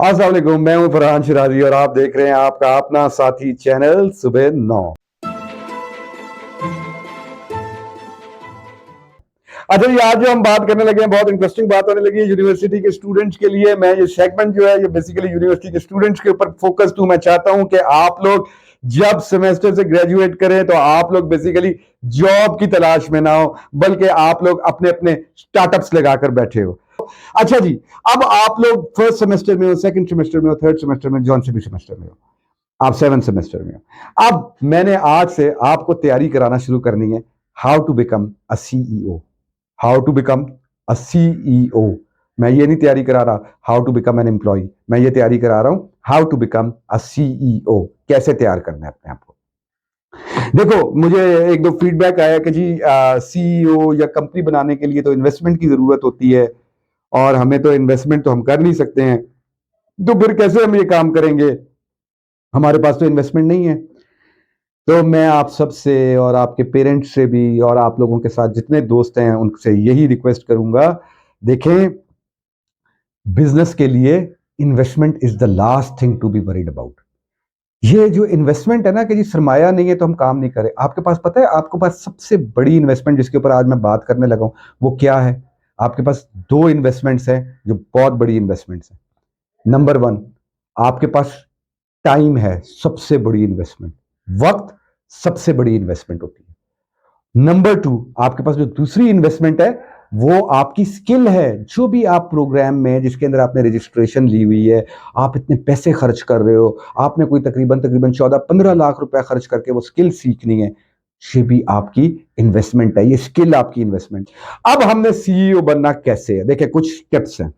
अस्सलाम वालेकुम, मैं हूं फरहान शिराजी और आप देख रहे हैं आपका अपना साथी चैनल सुबह 9। अच्छा जी, आज जो हम बात करने लगे हैं बहुत इंटरेस्टिंग बात होने लगी है यूनिवर्सिटी के स्टूडेंट्स के लिए। मैं ये सेगमेंट जो है ये बेसिकली यूनिवर्सिटी के स्टूडेंट्स के ऊपर फोकस हूं। मैं चाहता हूं कि आप लोग जब सेमेस्टर से ग्रेजुएट करें तो आप लोग बेसिकली जॉब की तलाश में ना हो, बल्कि आप लोग अपने अपने स्टार्टअप्स लगाकर बैठे हो। अच्छा जी, अब आप लोग फर्स्ट सेमेस्टर में हो, सेकंड सेमेस्टर में हो, थर्ड सेमेस्टर में, जौन से भी सेमेस्टर में हो, आप सेवन सेमेस्टर में हो। अब मैंने आज से आपको तैयारी कराना शुरू करनी है, how to become a CEO. How to become a CEO. मैं ये नहीं तैयारी करा रहा how to become an employ, मैं ये तैयारी करा रहा हूं how to become a CEO. कैसे तैयार करना है अपने आप को। देखो, मुझे एक दो फीडबैक आया कि जी सीईओ या कंपनी बनाने के लिए तो इन्वेस्टमेंट की जरूरत होती है और हमें तो इन्वेस्टमेंट तो हम कर नहीं सकते हैं, तो फिर कैसे हम ये काम करेंगे, हमारे पास तो इन्वेस्टमेंट नहीं है। तो मैं आप सबसे और आपके पेरेंट्स से भी और आप लोगों के साथ जितने दोस्त हैं उनसे यही रिक्वेस्ट करूंगा, देखें, बिजनेस के लिए investment is the last thing to be worried about. ये जो इन्वेस्टमेंट है ना कि जी सरमाया नहीं है तो हम काम नहीं करें, आपके पास पता है आपके पास सबसे बड़ी इन्वेस्टमेंट जिसके ऊपर आज मैं बात करने लगा हूं वो क्या है। आपके पास दो इन्वेस्टमेंट्स हैं जो बहुत बड़ी इन्वेस्टमेंट्स हैं। नंबर वन, आपके पास टाइम है, सबसे बड़ी इन्वेस्टमेंट। वक्त सबसे बड़ी इन्वेस्टमेंट होती है। नंबर टू, आपके पास जो दूसरी इन्वेस्टमेंट है वो आपकी स्किल है। जो भी आप प्रोग्राम में जिसके अंदर आपने रजिस्ट्रेशन ली हुई है, आप इतने पैसे खर्च कर रहे हो, आपने कोई तकरीबन तकरीबन 14-15 लाख रुपए खर्च करके वो स्किल सीखनी है, ये भी आपकी इन्वेस्टमेंट है, ये स्किल आपकी इन्वेस्टमेंट। अब हमने सीईओ बनना कैसे है, देखिए कुछ स्टेप्स हैं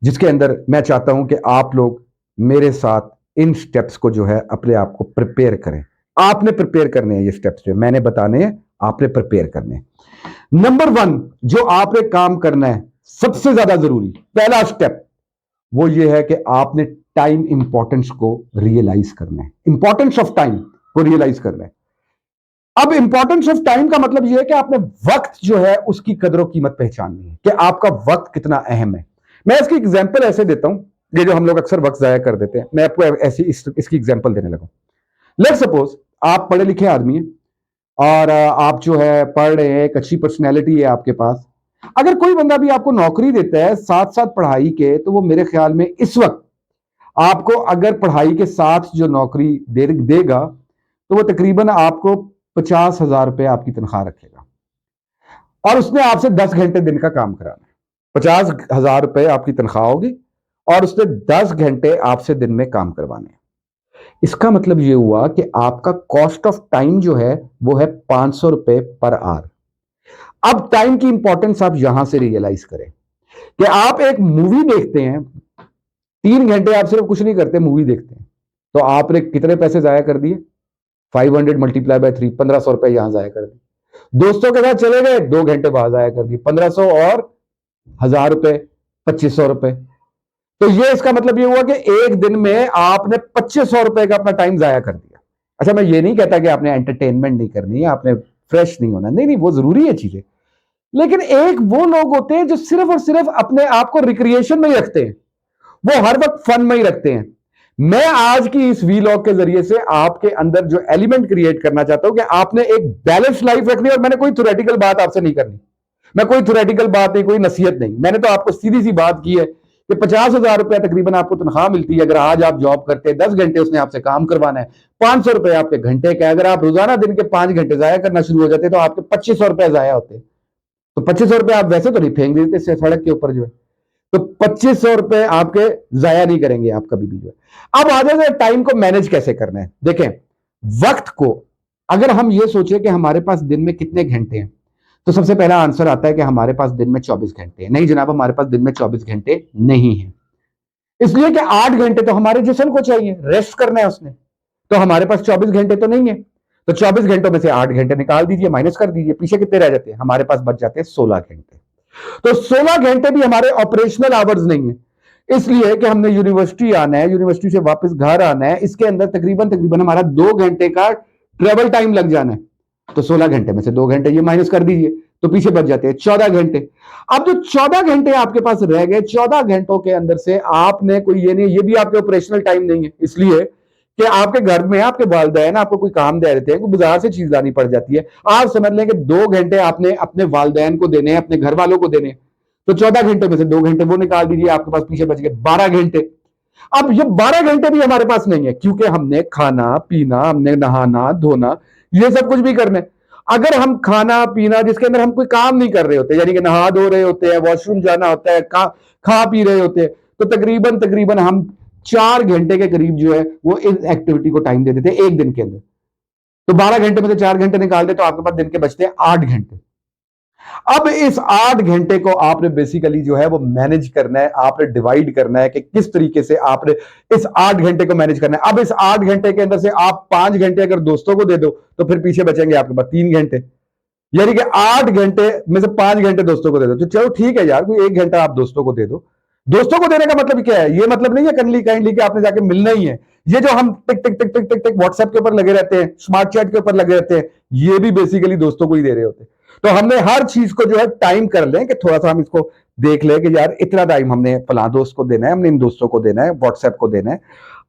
जिसके अंदर मैं चाहता हूं कि आप लोग मेरे साथ इन स्टेप्स को जो है अपने आप को प्रिपेयर करें। आपने प्रिपेयर करने हैं, ये स्टेप्स जो मैंने बताने हैं आपने प्रिपेयर करने हैं। नंबर वन, जो आपने काम करना है सबसे ज्यादा जरूरी पहला स्टेप वो ये है कि आपने टाइम इंपॉर्टेंस को रियलाइज करना है। इंपॉर्टेंस ऑफ टाइम को रियलाइज करना है। अब इंपॉर्टेंस ऑफ टाइम का मतलब यह है कि आपने वक्त जो है उसकी कदर और कीमत पहचाननी है कि आपका वक्त कितना अहम है। मैं इसकी एग्जांपल ऐसे देता हूं, ये जो हम लोग अक्सर वक्त जाया कर देते हैं, मैं आपको ऐसी इसकी एग्जांपल देने लगा। लेट्स सपोज आप पढ़े लिखे आदमी हैं और आप जो है पढ़ रहे हैं, एक अच्छी पर्सनैलिटी है आपके पास। अगर कोई बंदा भी आपको नौकरी देता है साथ साथ पढ़ाई के, तो वो मेरे ख्याल में इस वक्त आपको अगर पढ़ाई के साथ जो नौकरी देगा तो वो तकरीबन आपको 50,000 रुपए आपकी तनख्वाह रखेगा और उसने आपसे 10 घंटे दिन का काम कराना है। 50,000 रुपए आपकी तनख्वाह होगी और उसने 10 घंटे आपसे दिन में काम करवाने हैं। इसका मतलब यह हुआ कि आपका कॉस्ट ऑफ टाइम जो है वो है 500 रुपए पर आवर। अब टाइम की इंपॉर्टेंस आप यहां से रियलाइज करें कि आप एक मूवी देखते हैं, 3 घंटे आप सिर्फ कुछ नहीं करते, मूवी देखते हैं, तो आपने कितने पैसे जाया कर दिए? 500 मल्टीप्लाई बाय 3, 1500 रुपए यहां जाया कर दिए। दोस्तों के साथ चले गए, 2 घंटे बाद जाया कर दिए, 1500 और 1000 रुपए, 2500 रुपए। तो ये इसका मतलब ये हुआ कि एक दिन में आपने 2500 रुपए का अपना टाइम जाया कर दिया। अच्छा, मैं ये नहीं कहता कि आपने एंटरटेनमेंट नहीं करनी है, आपने फ्रेश नहीं होना, नहीं नहीं, वो जरूरी है चीजें। लेकिन एक वो लोग होते हैं जो सिर्फ और सिर्फ अपने आप को रिक्रिएशन में ही रखते हैं, वो हर वक्त फन में ही रखते हैं। मैं आज की इस वीलॉग के जरिए से आपके अंदर जो एलिमेंट क्रिएट करना चाहता हूं कि आपने एक बैलेंस लाइफ रखनी है। और मैंने कोई थ्योरेटिकल बात आपसे नहीं करनी, मैं कोई थ्योरेटिकल बात नहीं, कोई नसीहत नहीं, मैंने तो आपको सीधी सी बात की है कि 50,000 रुपया तकरीबन आपको तनख्वाह मिलती है। अगर आज आप जॉब करते हैं, 10 घंटे उसने आपसे काम करवाना है, 500 रुपए आपके घंटे का। अगर आप रोजाना दिन के 5 घंटे जाया करना शुरू हो जाते तो आपके 2500 रुपए जाया होते। तो 2500 रुपए आप वैसे तो नहीं फेंक देते सड़क के ऊपर जो है, तो 2500 रुपए आपके जाया नहीं करेंगे आप कभी भी जो है। अब आ जाए टाइम को मैनेज कैसे करना है। देखें, वक्त को अगर हम ये सोचे कि हमारे पास दिन में कितने घंटे हैं, तो सबसे पहला आंसर आता है कि हमारे पास दिन में 24 घंटे हैं। नहीं जनाब, हमारे पास दिन में 24 घंटे नहीं है, इसलिए कि 8 घंटे तो हमारे जिस्म को चाहिए, रेस्ट करना है उसने। तो हमारे पास 24 घंटे तो नहीं है, तो 24 घंटों में से 8 घंटे निकाल दीजिए, माइनस कर दीजिए, पीछे कितने रह जाते हैं? हमारे पास बच जाते हैं 16 घंटे। तो 16 घंटे भी हमारे ऑपरेशनल आवर्स नहीं है, इसलिए कि हमने यूनिवर्सिटी आना है, यूनिवर्सिटी से वापस घर आना है, इसके अंदर तकरीबन तकरीबन हमारा 2 घंटे का ट्रेवल टाइम लग जाना है। तो 16 घंटे में से 2 घंटे ये माइनस कर दीजिए, तो पीछे बच जाते हैं 14 घंटे। अब जो 14 घंटे आपके पास रह गए, 14 घंटों के अंदर से आपने कोई ये नहीं, ये भी आपके ऑपरेशनल टाइम नहीं है, इसलिए कि आपके घर में आपके वालिदैन आपको कोई काम दे देते हैं, कोई बाजार से चीज लानी पड़ जाती है, आप समझ लें कि 2 घंटे आपने अपने वालिदैन को देने हैं, अपने घर वालों को देने हैं, तो 14 घंटे में से 2 घंटे वो निकाल दीजिए, आपके पास पीछे बच गए 12 घंटे। अब ये 12 घंटे भी हमारे पास नहीं है, क्योंकि हमने खाना पीना, हमने नहाना धोना, ये सब कुछ भी करना है। अगर हम खाना पीना जिसके अंदर हम कोई काम नहीं कर रहे होते, यानी कि नहा धो रहे होते हैं, वॉशरूम जाना होता है, खा पी रहे होते हैं, तो तकरीबन तकरीबन हम 4 घंटे के करीब जो है वो इस एक्टिविटी को टाइम दे देते हैं एक दिन के अंदर। तो 12 घंटे में से 4 घंटे निकाल दे तो आपके पास दिन के बचते हैं 8 घंटे। अब इस 8 घंटे को आपने बेसिकली जो है वो मैनेज करना है, आपने डिवाइड करना है कि किस तरीके से आपने इस 8 घंटे को मैनेज करना है। अब इस 8 घंटे के अंदर से आप 5 घंटे अगर दोस्तों को दे दो तो फिर पीछे बचेंगे आपके पास 3 घंटे, यानी कि 8 घंटे में से 5 घंटे दोस्तों को दे दो। तो चलो ठीक है यार, कोई 1 घंटा आप दोस्तों को दे दो। दोस्तों को देने का मतलब क्या है? ये मतलब नहीं है कनली काइंडली कि आपने जाके मिलना ही है। ये जो हम टिक टिक टिक टिक टिक टिक व्हाट्सएप के ऊपर लगे रहते हैं, स्मार्ट चैट के ऊपर लगे रहते हैं, ये भी बेसिकली दोस्तों को ही दे रहे होते हैं। तो हमने हर चीज को जो है टाइम कर लें कि थोड़ा सा हम इसको देख लें कि यार इतना टाइम हमने फला दोस्त को देना है, हमने इन दोस्तों को देना है, व्हाट्सएप को देना है।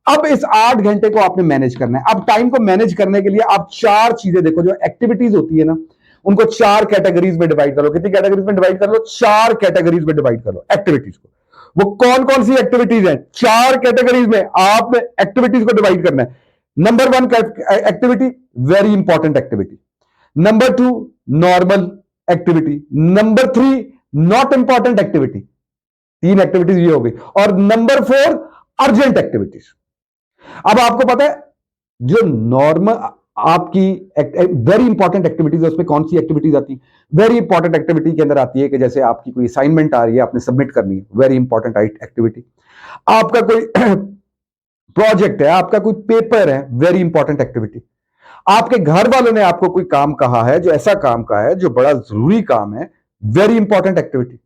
अब इस 8 घंटे को आपने मैनेज करना है। अब टाइम को मैनेज करने के लिए आप 4 चीजें देखो, जो एक्टिविटीज होती है ना, उनको 4 कैटेगरीज में डिवाइड करो। कितनी कैटेगरीज में डिवाइड कर लो? 4 कैटेगरीज में डिवाइड कर लो एक्टिविटीज को। वो कौन कौन सी एक्टिविटीज हैं? 4 कैटेगरीज में आपने एक्टिविटीज को डिवाइड करना है। Number 1 activity, very important activity. Number 2 normal activity. Number 3 not important activity. 3 activities ये हो गई। और नंबर 4 अर्जेंट एक्टिविटीज। अब आपको पता है जो नॉर्मल आपकी वेरी इंपॉर्टेंट एक्टिविटीज है, उसमें कौन सी एक्टिविटीज आती है? वेरी इंपॉर्टेंट एक्टिविटी के अंदर आती है कि जैसे आपकी कोई असाइनमेंट आ रही है, आपने सबमिट करनी है, वेरी इंपॉर्टेंट एक्टिविटी। आपका कोई प्रोजेक्ट है, आपका कोई पेपर है, वेरी इंपॉर्टेंट एक्टिविटी। आपके घर वालों ने आपको कोई काम कहा है, जो ऐसा काम का है जो बड़ा जरूरी काम है, वेरी इंपॉर्टेंट एक्टिविटी।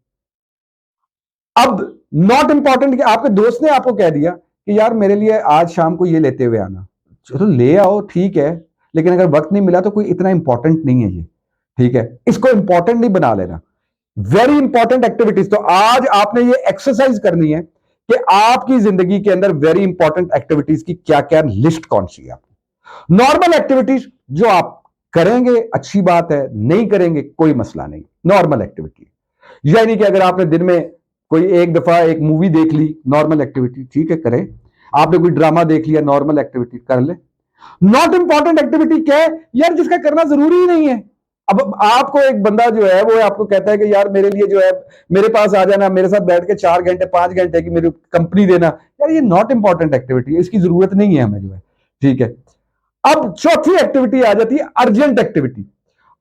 अब नॉट इंपॉर्टेंट, कि आपके दोस्त ने आपको कह दिया कि यार मेरे लिए आज शाम को ये लेते हुए आना, चलो ले आओ ठीक है, लेकिन अगर वक्त नहीं मिला तो कोई इतना इंपॉर्टेंट नहीं है ये, ठीक है, इसको इंपॉर्टेंट नहीं बना लेना। Very important activities. तो आज आपने ये एक्सरसाइज करनी है कि आपकी जिंदगी के अंदर वेरी इंपॉर्टेंट एक्टिविटीज की क्या क्या लिस्ट कौन सी है। नॉर्मल एक्टिविटीज जो आप करेंगे अच्छी बात है, नहीं करेंगे कोई मसला नहीं, नॉर्मल एक्टिविटी। यानी कि अगर आपने दिन में कोई एक दफा एक मूवी देख ली, नॉर्मल एक्टिविटी, ठीक है करें। आपने कोई ड्रामा देख लिया, नॉर्मल एक्टिविटी कर ले। नॉट इंपॉर्टेंट एक्टिविटी क्या है यार? जिसका करना जरूरी ही नहीं है। अब आपको एक बंदा जो है वो आपको कहता है कि यार मेरे लिए जो है मेरे पास आ जाना, मेरे साथ बैठ के 4 घंटे 5 घंटे की मेरी कंपनी देना, यार ये नॉट इंपॉर्टेंट एक्टिविटी है, इसकी जरूरत नहीं है हमें जो है, ठीक है। अब चौथी एक्टिविटी आ जाती है अर्जेंट एक्टिविटी।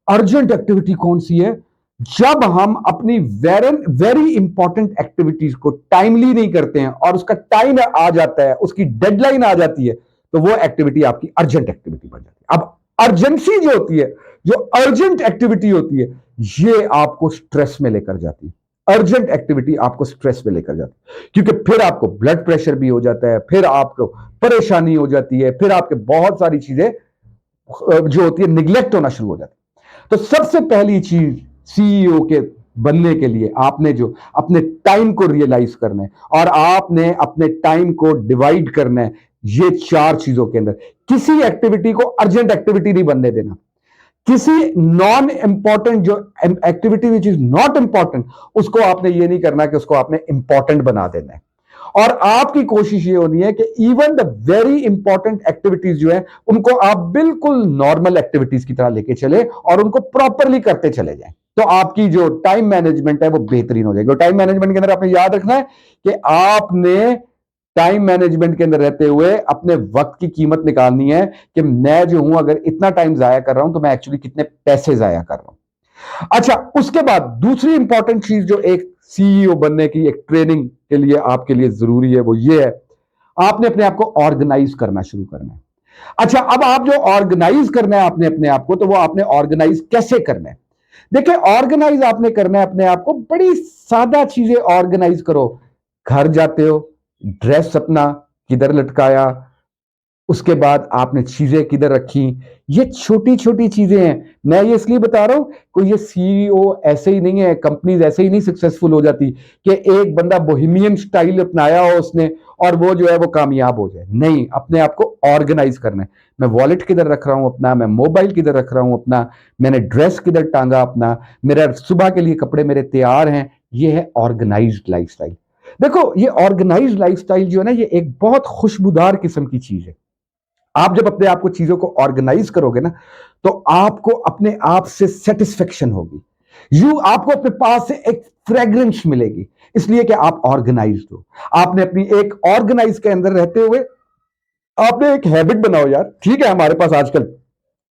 अर्जेंट एक्टिविटी कौन सी है? जब हम अपनी वेरी इंपॉर्टेंट एक्टिविटीज को टाइमली नहीं करते हैं और उसका टाइम आ जाता है, उसकी डेडलाइन आ जाती है, तो वो एक्टिविटी आपकी अर्जेंट एक्टिविटी बन जाती है। अब अर्जेंसी जो होती है, जो अर्जेंट एक्टिविटी होती है, ये आपको स्ट्रेस में लेकर जाती है। अर्जेंट एक्टिविटी आपको स्ट्रेस में लेकर जाती है, क्योंकि फिर आपको ब्लड प्रेशर भी हो जाता है, फिर आपको परेशानी हो जाती है, फिर आपके बहुत सारी चीजें जो होती है निग्लेक्ट होना शुरू हो जाती है। तो सबसे पहली चीज सीईओ के बनने के लिए आपने जो अपने टाइम को रियलाइज करना है और आपने अपने टाइम को डिवाइड करना है, ये 4 चीजों के अंदर किसी एक्टिविटी को अर्जेंट एक्टिविटी नहीं बनने देना। किसी नॉन इंपॉर्टेंट जो activity which is not important, उसको आपने ये नहीं करना कि उसको आपने इंपॉर्टेंट बना देना है। और आपकी कोशिश ये होनी है कि even the very important activities जो है उनको आप बिल्कुल नॉर्मल एक्टिविटीज की तरह लेके चले और उनको प्रॉपरली करते चले जाएं। तो आपकी जो टाइम मैनेजमेंट है वो बेहतरीन हो जाएगी। और टाइम मैनेजमेंट के अंदर आपने याद रखना है कि आपने टाइम मैनेजमेंट के अंदर रहते हुए अपने वक्त की कीमत निकालनी है कि मैं जो हूं अगर इतना टाइम जाया कर रहा हूं तो मैं एक्चुअली कितने पैसे जाया कर रहा हूं। अच्छा, उसके बाद दूसरी इंपॉर्टेंट चीज जो एक सीईओ बनने की एक ट्रेनिंग के लिए आपके लिए जरूरी है वो ये है, आपने अपने आप को ऑर्गेनाइज करना शुरू करना है। अच्छा, अब आप जो ऑर्गेनाइज करना है आपने अपने आप को, तो वो आपने ऑर्गेनाइज कैसे करना है? देखिए, ऑर्गेनाइज आपने करना है अपने आप को, बड़ी सादा चीजें ऑर्गेनाइज करो। घर जाते हो, ड्रेस अपना किधर लटकाया, उसके बाद आपने चीजें किधर रखी। ये छोटी छोटी चीजें हैं। मैं ये इसलिए बता रहा हूं, कोई ये सीईओ ऐसे ही नहीं है, कंपनीज ऐसे ही नहीं सक्सेसफुल हो जाती कि एक बंदा बोहेमियन स्टाइल अपनाया हो उसने और वो जो है वो कामयाब हो जाए। नहीं, अपने आप को ऑर्गेनाइज करना है। मैं वॉलेट किधर रख रहा हूं अपना, मैं मोबाइल किधर रख रहा हूं अपना, मैंने ड्रेस किधर टांगा अपना, मेरा सुबह के लिए कपड़े मेरे तैयार हैं। ये है ऑर्गेनाइज्ड लाइफस्टाइल। देखो, ये ऑर्गेनाइज्ड लाइफस्टाइल जो है ना, ये एक बहुत खुशबूदार किस्म की चीज है। आप जब अपने आप को चीजों को ऑर्गेनाइज करोगे ना, तो आपको अपने आप से सेटिस्फेक्शन होगी। आपको अपने पास से एक फ्रेग्रेंस मिलेगी, इसलिए कि आप ऑर्गेनाइज्ड हो। आपने अपनी एक ऑर्गेनाइज के अंदर रहते हुए आपने एक हैबिट बनाओ यार। ठीक है, हमारे पास आजकल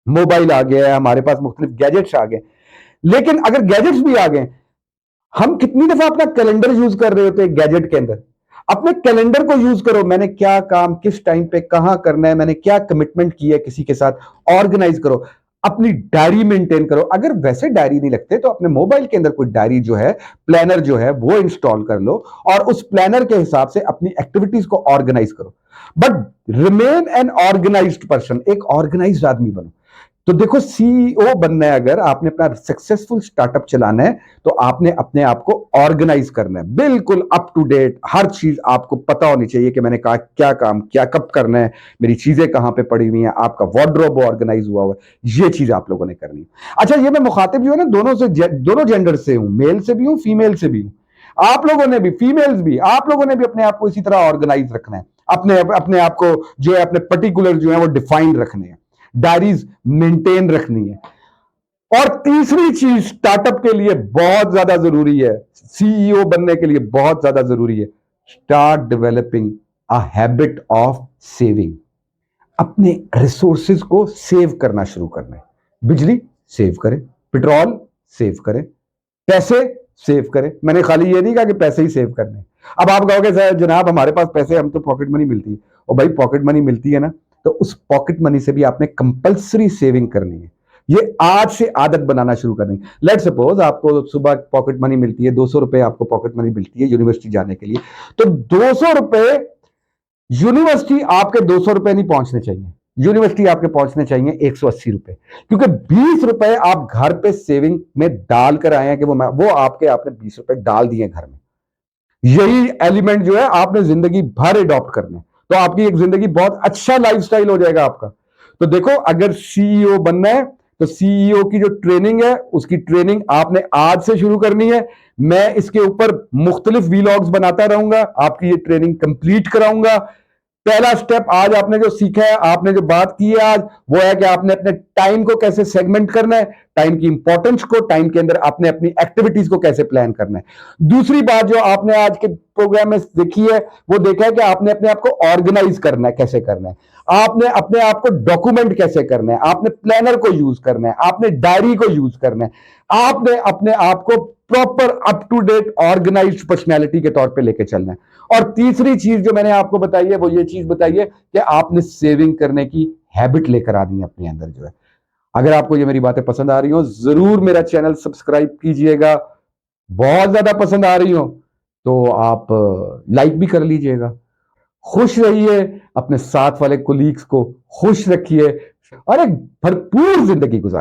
मोबाइल आ गया है, हमारे पास मुख्तलिफ गैजेट्स आ गए, लेकिन अगर गैजेट्स भी आ गए, हम कितनी दफा अपना कैलेंडर यूज कर रहे होते हैं गैजेट के अंदर। अपने कैलेंडर को यूज करो, मैंने क्या काम किस टाइम पे कहां करना है, मैंने क्या कमिटमेंट की है किसी के साथ, ऑर्गेनाइज करो। अपनी डायरी मेंटेन करो। अगर वैसे डायरी नहीं लगते तो अपने मोबाइल के अंदर कोई डायरी जो है, प्लानर जो है, वो इंस्टॉल कर लो और उस प्लानर के हिसाब से अपनी एक्टिविटीज को ऑर्गेनाइज करो। But remain an organised person, एक ऑर्गेनाइज्ड आदमी बनो। तो देखो, सीईओ बनना है, अगर आपने अपना सक्सेसफुल स्टार्टअप चलाना है, तो आपने अपने आप को ऑर्गेनाइज करना है, बिल्कुल अप टू डेट। हर चीज आपको पता होनी चाहिए कि मैंने कहा क्या काम क्या कब करना है, मेरी चीजें कहां पे पड़ी हुई हैं, आपका वार्डरोब ऑर्गेनाइज हुआ हुआ है। ये चीज आप लोगों ने करनी है। अच्छा, ये मैं मुखातिब जो है ना, दोनों जेंडर से हूं, मेल से भी हूं, फीमेल से भी हूं। आप लोगों ने भी, फीमेल्स भी, आप लोगों ने भी अपने आप को इसी तरह ऑर्गेनाइज रखना है। अपने अपने आप को जो है, अपने पर्टिकुलर जो है वो डिफाइंड रखने हैं, डायरीज मेंटेन रखनी है। और तीसरी चीज स्टार्टअप के लिए बहुत ज्यादा जरूरी है, सीईओ बनने के लिए बहुत ज्यादा जरूरी है, start developing a habit of saving. अपने रिसोर्सेज को सेव करना शुरू करना है। बिजली सेव करें, पेट्रोल सेव करें, पैसे सेव करें। मैंने खाली ये नहीं कहा कि पैसे ही सेव करने। अब आप कहोगे सर जनाब हमारे पास पैसे, हम तो पॉकेट मनी मिलती है। और भाई पॉकेट मनी मिलती है ना, तो उस पॉकेट मनी से भी आपने कंपल्सरी सेविंग करनी है। ये आज से आदत बनाना शुरू करनी है। लेट सपोज आपको सुबह पॉकेट मनी मिलती है, 200 रुपए आपको पॉकेट मनी मिलती है यूनिवर्सिटी जाने के लिए। तो 200 रुपए यूनिवर्सिटी आपके 200 रुपए नहीं पहुंचने चाहिए, यूनिवर्सिटी आपके पहुंचने चाहिए 180 रुपए। क्योंकि 20 रुपए आप घर पे सेविंग में डाल कर आए हैं कि वो आपने 20 रुपए डाल दिए घर में। यही एलिमेंट जो है आपने जिंदगी भर अडॉप्ट करने, तो आपकी एक जिंदगी बहुत अच्छा लाइफस्टाइल हो जाएगा आपका। तो देखो, अगर सीईओ बनना है तो सीईओ की जो ट्रेनिंग है, उसकी ट्रेनिंग आपने आज से शुरू करनी है। मैं इसके ऊपर मुख्तलिफ वीलॉग्स बनाता रहूंगा, आपकी ये ट्रेनिंग कंप्लीट कराऊंगा। पहला स्टेप आज आपने जो सीखा है, आपने जो बात की है आज, वो है कि आपने अपने टाइम को कैसे सेगमेंट करना है, टाइम की इंपॉर्टेंस को, टाइम के अंदर आपने अपनी एक्टिविटीज को कैसे प्लान करना है। दूसरी बात जो आपने आज के प्रोग्राम में देखी है, वो देखा है कि आपने अपने आप को ऑर्गेनाइज करना है, कैसे करना है, आपने अपने आप को डॉक्यूमेंट कैसे करना है, आपने प्लानर को यूज करना है, आपने डायरी को यूज करना है, आपने अपने आप को proper up to date organised personality के तौर पे लेके चलना है। और तीसरी चीज जो मैंने आपको बताई है, वो ये चीज बताई है कि आपने सेविंग करने की हैबिट लेकर आनी है अपने अंदर जो है। अगर आपको ये मेरी बातें पसंद आ रही हो, जरूर मेरा चैनल सब्सक्राइब कीजिएगा। बहुत ज्यादा पसंद आ रही हो तो आप लाइक भी कर लीजिएगा। खुश रहिए, अपने साथ वाले कोलीग्स को खुश रखिए और एक भरपूर जिंदगी गुजार।